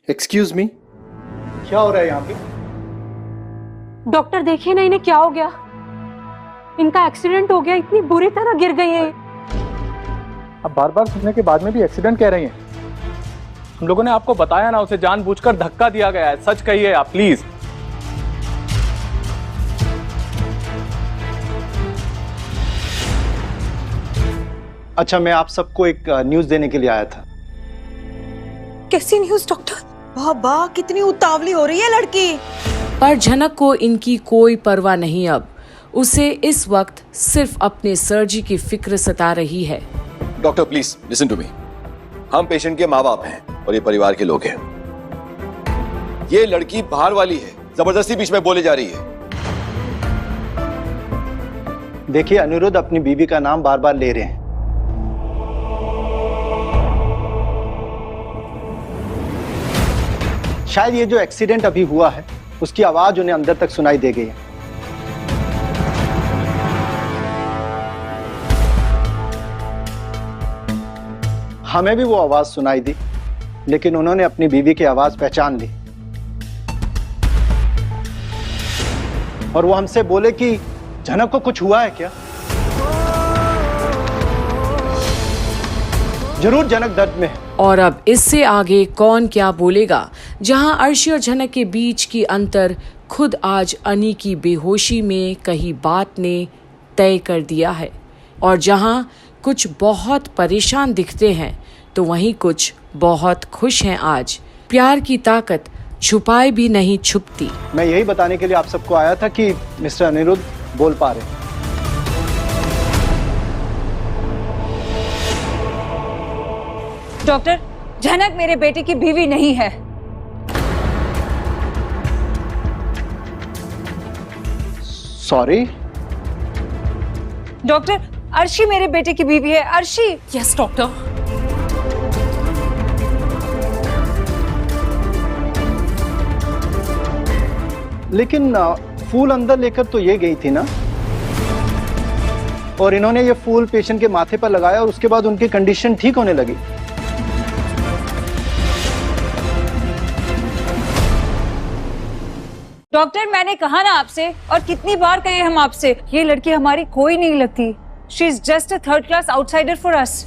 Excuse me, क्या हो रहा है यहाँ पे? डॉक्टर देखिए ना, इन्हें क्या हो गया। इनका एक्सीडेंट हो गया, इतनी बुरी तरह गिर गई है। अब बार बार सुनने के बाद में भी एक्सीडेंट कह रही हैं। हम लोगों ने आपको बताया ना, उसे जानबूझकर धक्का दिया गया है। सच कहिए आप प्लीज। अच्छा, मैं आप सबको एक न्यूज देने के लिए आया था। कैसी न्यूज़ डॉक्टर? बाबा कितनी उतावली हो रही है लड़की। पर झनक को इनकी कोई परवाह नहीं। अब उसे इस वक्त सिर्फ अपने सर्जी की फिक्र सता रही है। Doctor please listen to me. हम पेशेंट के माँ बाप हैं और ये परिवार के लोग हैं। ये लड़की बाहर वाली है, जबरदस्ती बीच में बोले जा रही है। देखिए, अनिरुद्ध अपनी बीवी का नाम बार बार ले रहे हैं। शायद ये जो एक्सीडेंट अभी हुआ है उसकी आवाज उन्हें अंदर तक सुनाई दे गई है। हमें भी वो आवाज सुनाई दी, लेकिन उन्होंने अपनी बीवी की आवाज पहचान ली और वो हमसे बोले कि झनक को कुछ हुआ है क्या। जरूर झनक दर्द में है। और अब इससे आगे कौन क्या बोलेगा, जहां अर्शी और झनक के बीच की अंतर खुद आज अनी की बेहोशी में कही बात ने तय कर दिया है। और जहां कुछ बहुत परेशान दिखते हैं तो वहीं कुछ बहुत खुश हैं। आज प्यार की ताकत छुपाए भी नहीं छुपती। मैं यही बताने के लिए आप सबको आया था कि मिस्टर अनिरुद्ध बोल पा रहे हैं। डॉक्टर, झनक मेरे बेटे की बीवी नहीं है। सॉरी डॉक्टर, अर्शी मेरे बेटे की बीवी है। अर्शी। Yes doctor. लेकिन फूल अंदर लेकर तो ये गई थी ना, और इन्होंने ये फूल पेशेंट के माथे पर लगाया और उसके बाद उनकी कंडीशन ठीक होने लगी। डॉक्टर, मैंने कहा ना आपसे, और कितनी बार कहे हम आपसे, ये लड़की हमारी कोई नहीं लगती। She is just a third class outsider for us.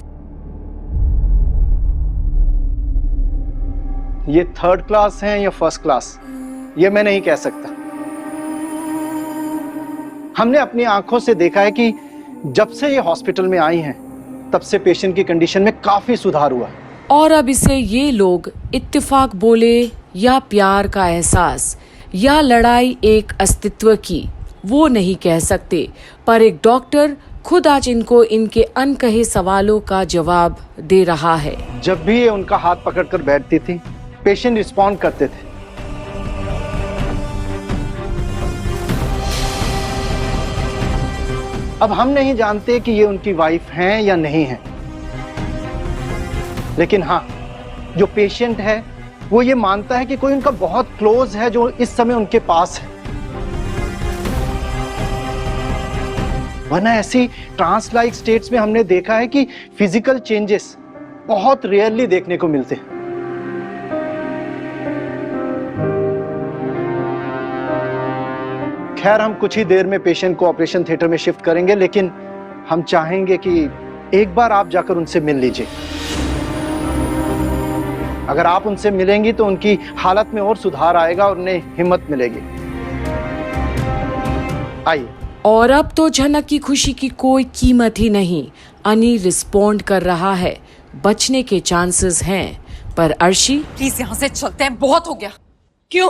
ये थर्ड क्लास हैं या फर्स्ट क्लास, ये मैं नहीं कह सकता। हमने अपनी आंखों से देखा है कि जब से ये हॉस्पिटल में आई हैं, तब से पेशेंट की कंडीशन में काफी सुधार हुआ है। और अब इसे ये लोग इत्तेफाक बोले या प्यार का एहसास या लड़ाई एक अस्तित्व की, वो नहीं कह सकते। पर एक डॉक्टर खुद आज इनको इनके अनकहे सवालों का जवाब दे रहा है। जब भी ये उनका हाथ पकड़कर बैठती थी, पेशेंट रिस्पॉन्ड करते थे। अब हम नहीं जानते कि ये उनकी वाइफ हैं या नहीं हैं, लेकिन हाँ, जो पेशेंट है वो ये मानता है कि कोई उनका बहुत क्लोज है जो इस समय उनके पास है। वरना ऐसी ट्रांस लाइक स्टेट्स में हमने देखा है कि फिजिकल चेंजेस बहुत रेयरली देखने को मिलते हैं। खैर, हम कुछ ही देर में पेशेंट को ऑपरेशन थिएटर में शिफ्ट करेंगे, लेकिन हम चाहेंगे कि एक बार आप जाकर उनसे मिल लीजिए। अगर आप उनसे मिलेंगी तो उनकी हालत में और सुधार आएगा और उन्हें हिम्मत मिलेगी। आइए। और अब तो झनक की खुशी की कोई कीमत ही नहीं। अनी रिस्पॉन्ड कर रहा है, बचने के चांसेस हैं। पर अर्शी, प्लीज यहाँ से चलते हैं, बहुत हो गया। क्यों?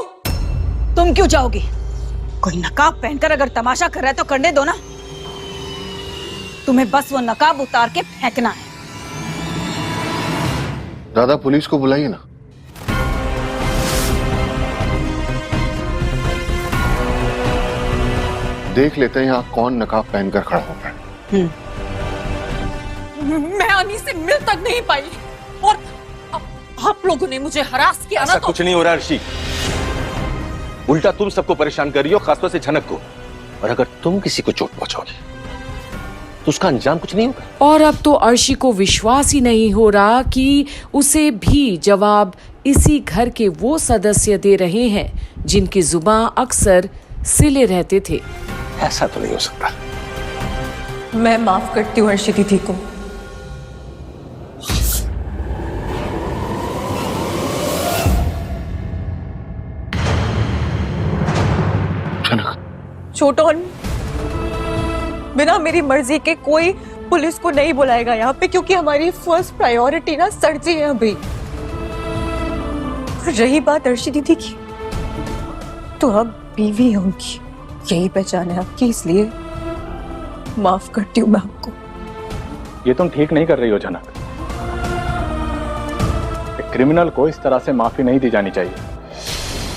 तुम क्यों जाओगी? कोई नकाब पहनकर अगर तमाशा कर रहा है तो करने दो ना। तुम्हें बस वो नकाब उतार के फेंकना है। दादा, पुलिस को बुलाइए ना। देख लेते हैं यहाँ कौन नकाब पहनकर खड़ा होता है। मैं अनी से मिल तक नहीं पाई, और आप लोगों ने मुझे हरास किया ना। ऐसा कुछ नहीं हो रहा अर्शी, उल्टा तुम सबको परेशान कर रही हो, खासतौर से झनक को। और अगर तुम किसी को चोट पहुंचाओगे तो उसका अंजाम कुछ नहीं होगा। और अब तो अर्शी को विश्वास ही नहीं हो रहा कि उसे भी जवाब इसी घर के वो सदस्य दे रहे हैं जिनकी जुबान अक्सर सिले रहते थे। ऐसा तो नहीं हो सकता। मैं माफ करती हूँ अर्शी दीदी को। छोटोन, बिना मेरी मर्जी के कोई पुलिस को नहीं बुलाएगा यहाँ पे, क्योंकि हमारी फर्स्ट प्रायोरिटी ना सर जी है अभी। रही बात अर्शी दीदी की, तो अब बीवी है उनकी, यही पहचान है आपकी, इसलिए माफ करती हूँ मैं आपको। ये तुम ठीक नहीं कर रही हो झनक। एक क्रिमिनल को इस तरह से माफी नहीं दी जानी चाहिए।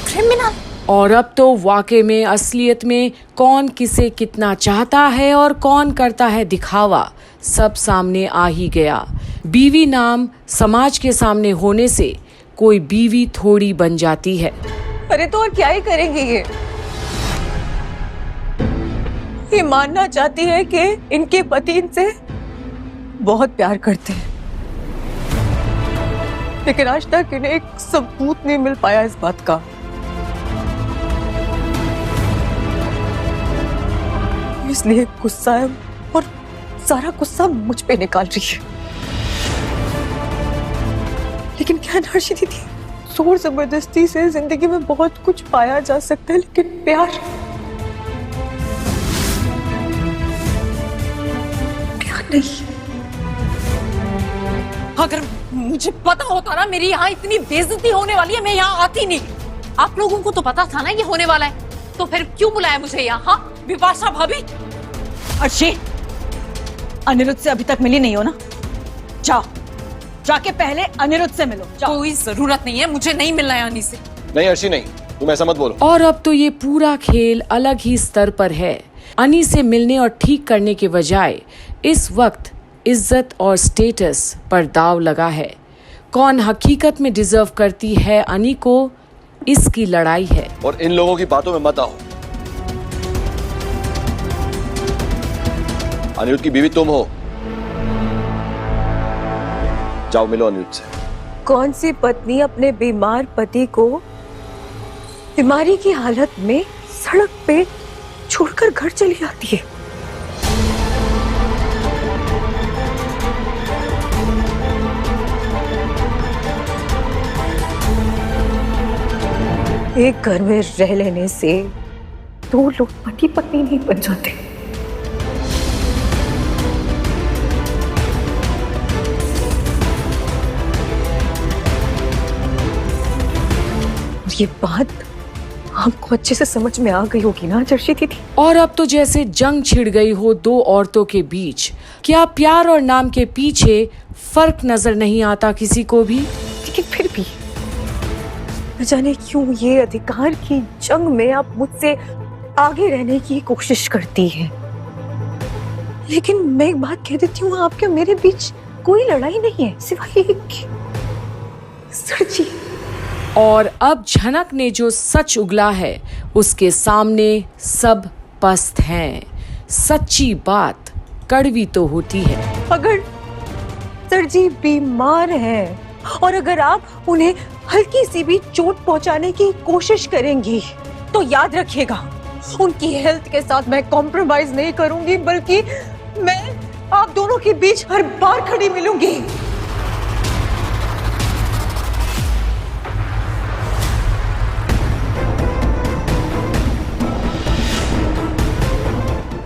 क्रिमिनल? और अब तो वाकई में असलियत में कौन किसे कितना चाहता है और कौन करता है दिखावा, सब सामने आ ही गया। बीवी नाम समाज के सामने होने से कोई बीवी थोड़ी बन जाती है। अरे तो और क्या ही करेंगे ये मानना चाहती है कि इनके पति इनसे बहुत प्यार करते हैं, लेकिन आज तक इन्हें एक सबूत नहीं मिल पाया इस बात का। इसलिए गुस्सा है और सारा गुस्सा मुझ पे निकाल रही है। लेकिन क्या अर्शी दीदी, जोर जबरदस्ती से जिंदगी में बहुत कुछ पाया जा सकता है, लेकिन प्यार नहीं। अगर मुझे पता होता ना मेरी यहाँ इतनी बेइज्जती होने वाली है, मैं यहाँ आती नहीं। आप लोगों को तो पता था ना ये होने वाला है, तो फिर क्यों बुलाया मुझे यहाँ? विपाशा भाभी। अर्शी, अनिरुद्ध से अभी तक मिली नहीं हो ना? जाओ, जाके पहले अनिरुद्ध से मिलो। जाओ। कोई जरूरत नहीं है, मुझे नहीं मिलना है अनी से। नहीं अर्शी नहीं, तुम ऐसा मत बोलो। और अब तो ये पूरा खेल अलग ही स्तर पर है। अनी से मिलने और ठीक करने के बजाय इस वक्त इज्जत और स्टेटस पर दाव लगा है। कौन हकीकत में डिजर्व करती है अनी को, इसकी लड़ाई है। और इन लोगों की बातों में मत आओ। अनिरुद्ध की बीवी तुम हो, जाओ मिलो अनिरुद्ध से। कौन सी पत्नी अपने बीमार पति को बीमारी की हालत में सड़क पे छोड़कर घर चली जाती है? एक घर में रह लेने से दो लोग पति पत्नी नहीं बन जाते। ये बात आपको अच्छे से समझ में आ गई होगी ना अर्शी दीदी? और अब तो जैसे जंग छिड़ गई हो दो औरतों के बीच। क्या प्यार और नाम के पीछे फर्क नजर नहीं आता किसी को भी? लेकिन फिर भी न जाने क्यों ये अधिकार की जंग में आप मुझसे आगे रहने की कोशिश करती हैं। लेकिन मैं एक बात कह देती हूँ, आपके मेरे बीच कोई लड़ाई नहीं है सिवाय एक की। सर जी। और अब झनक ने जो सच उगला है उसके सामने सब पस्त हैं। सच्ची बात कड़वी तो होती है। अगर सर जी बीमार हैं और अगर आप उन्हें हल्की सी भी चोट पहुंचाने की कोशिश करेंगी तो याद रखिएगा, उनकी हेल्थ के साथ मैं कॉम्प्रोमाइज नहीं करूंगी, बल्कि मैं आप दोनों के बीच हर बार खड़ी मिलूंगी।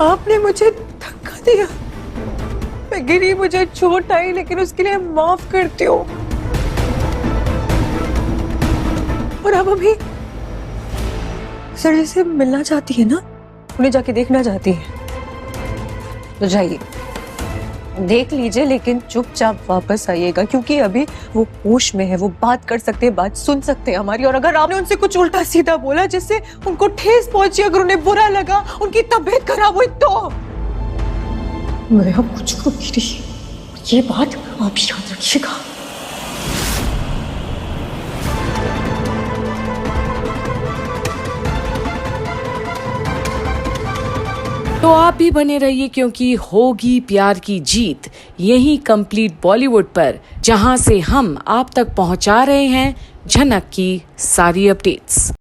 आपने मुझे धक्का दिया, मैं गिरी, मुझे चोट आई, लेकिन उसके लिए माफ करती हूँ। और अब अभी सर जी से मिलना चाहती है ना, उन्हें जाके देखना चाहती है, तो जाइए देख लीजिए, लेकिन चुपचाप वापस आइएगा, क्योंकि अभी वो होश में है, वो बात कर सकते हैं, बात सुन सकते हैं हमारी। और अगर आपने उनसे कुछ उल्टा सीधा बोला जिससे उनको ठेस पहुंची, अगर उन्हें बुरा लगा, उनकी तबीयत खराब हुई, तो मैं अब कुछ करूंगी नहीं। ये बात आप याद रखिएगा। तो आप भी बने रहिए, क्योंकि होगी प्यार की जीत यही कंप्लीट बॉलीवुड पर, जहां से हम आप तक पहुंचा रहे हैं झनक की सारी अपडेट्स।